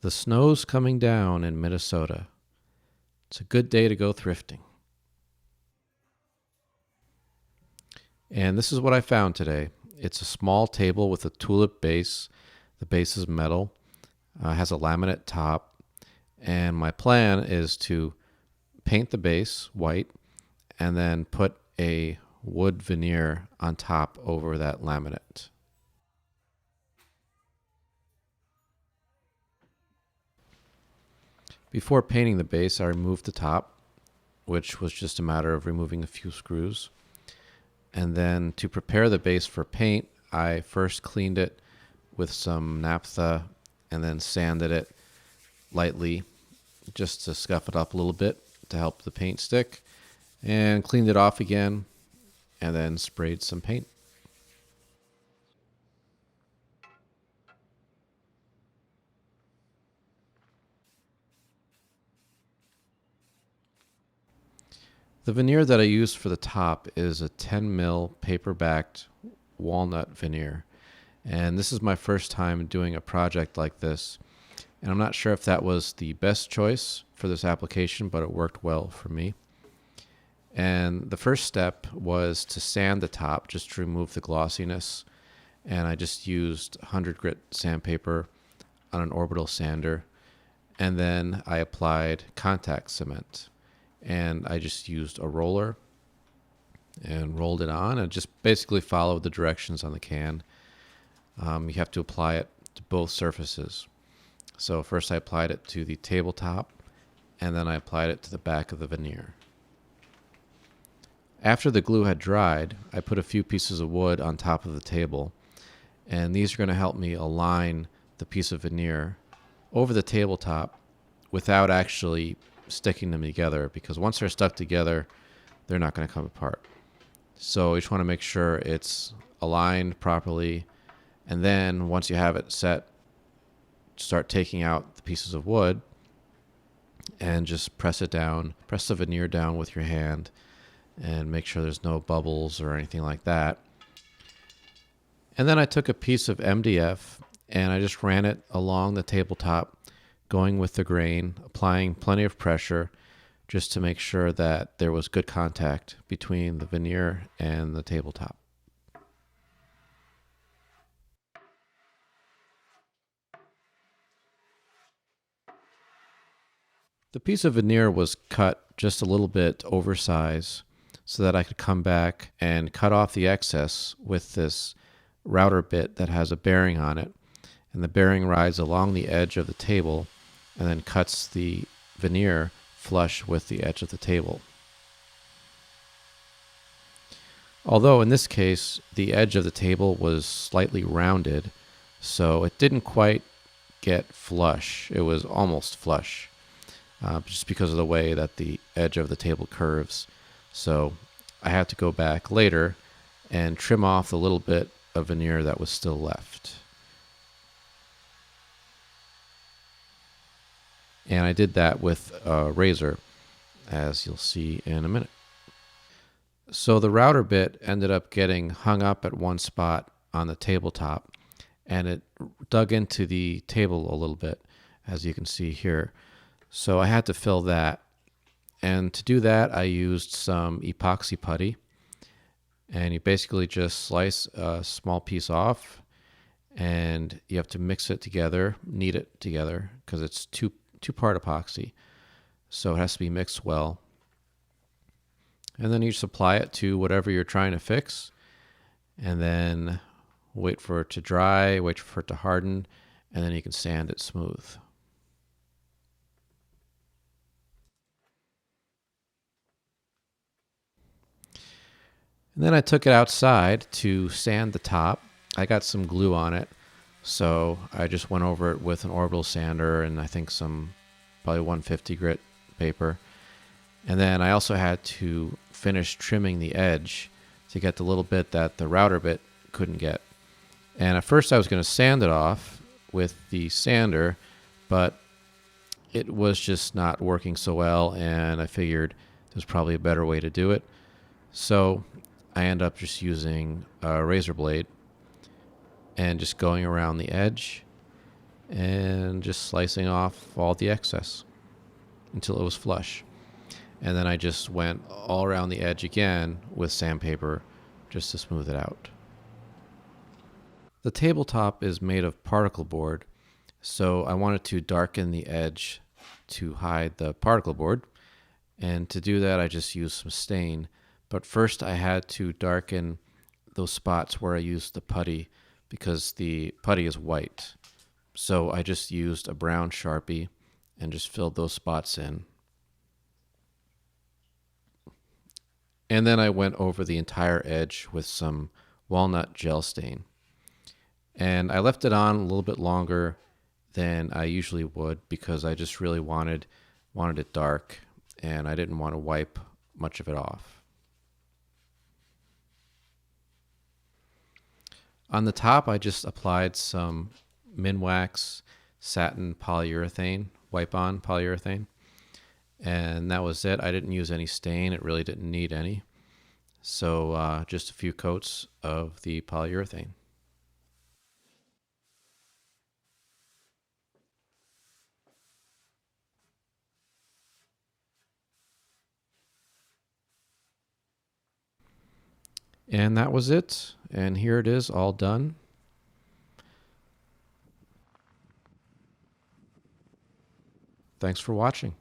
The snow's coming down in Minnesota. It's a good day to go thrifting. And this is what I found today. It's a small table with a tulip base. The base is metal, has a laminate top, and my plan is to paint the base white and then put a wood veneer on top over that laminate. Before painting the base, I removed the top, which was just a matter of removing a few screws. And then to prepare the base for paint, I first cleaned it with some naphtha and then sanded it lightly just to scuff it up a little bit to help the paint stick, and cleaned it off again and then sprayed some paint. The veneer that I used for the top is a 10 mil paper-backed walnut veneer. And this is my first time doing a project like this. And I'm not sure if that was the best choice for this application, but it worked well for me. And the first step was to sand the top just to remove the glossiness. And I just used 100 grit sandpaper on an orbital sander. And then I applied contact cement. And I just used a roller and rolled it on and just basically followed the directions on the can. You have to apply it to both surfaces. So first I applied it to the tabletop, and then I applied it to the back of the veneer. After the glue had dried, I put a few pieces of wood on top of the table, and these are going to help me align the piece of veneer over the tabletop without actually sticking them together, because once they're stuck together, they're not going to come apart. So you just want to make sure it's aligned properly, and then once you have it set, start taking out the pieces of wood and just press it down, press the veneer down with your hand, and make sure there's no bubbles or anything like that. And then I took a piece of MDF and I just ran it along the tabletop, going with the grain, applying plenty of pressure just to make sure that there was good contact between the veneer and the tabletop. The piece of veneer was cut just a little bit oversized so that I could come back and cut off the excess with this router bit that has a bearing on it. And the bearing rides along the edge of the table and then cuts the veneer flush with the edge of the table. Although in this case, the edge of the table was slightly rounded, so it didn't quite get flush. It was almost flush, just because of the way that the edge of the table curves. So I had to go back later and trim off the little bit of veneer that was still left. And I did that with a razor, as you'll see in a minute. So the router bit ended up getting hung up at one spot on the tabletop, and it dug into the table a little bit, as you can see here. So I had to fill that. And to do that, I used some Epoxy Putty. And you basically just slice a small piece off, and you have to mix it together, knead it together, because it's two-part epoxy, so it has to be mixed well. And then you just apply it to whatever you're trying to fix, and then wait for it to dry, wait for it to harden, and then you can sand it smooth. And then I took it outside to sand the top. I got some glue on it, so I just went over it with an orbital sander and I think some probably 150 grit paper. And then I also had to finish trimming the edge to get the little bit that the router bit couldn't get. And at first I was going to sand it off with the sander, but it was just not working so well, and I figured there's probably a better way to do it. So I end up just using a razor blade and just going around the edge and just slicing off all the excess until it was flush. And then I just went all around the edge again with sandpaper just to smooth it out. The tabletop is made of particle board, so I wanted to darken the edge to hide the particle board. And to do that, I just used some stain. But first I had to darken those spots where I used the putty because the putty is white. So I just used a brown Sharpie and just filled those spots in. And then I went over the entire edge with some walnut gel stain. And I left it on a little bit longer than I usually would because I just really wanted it dark, and I didn't want to wipe much of it off. On the top, I just applied some Minwax satin polyurethane, wipe-on polyurethane, and that was it. I didn't use any stain. It really didn't need any. So just a few coats of the polyurethane. And that was it. And here it is, all done. Thanks for watching.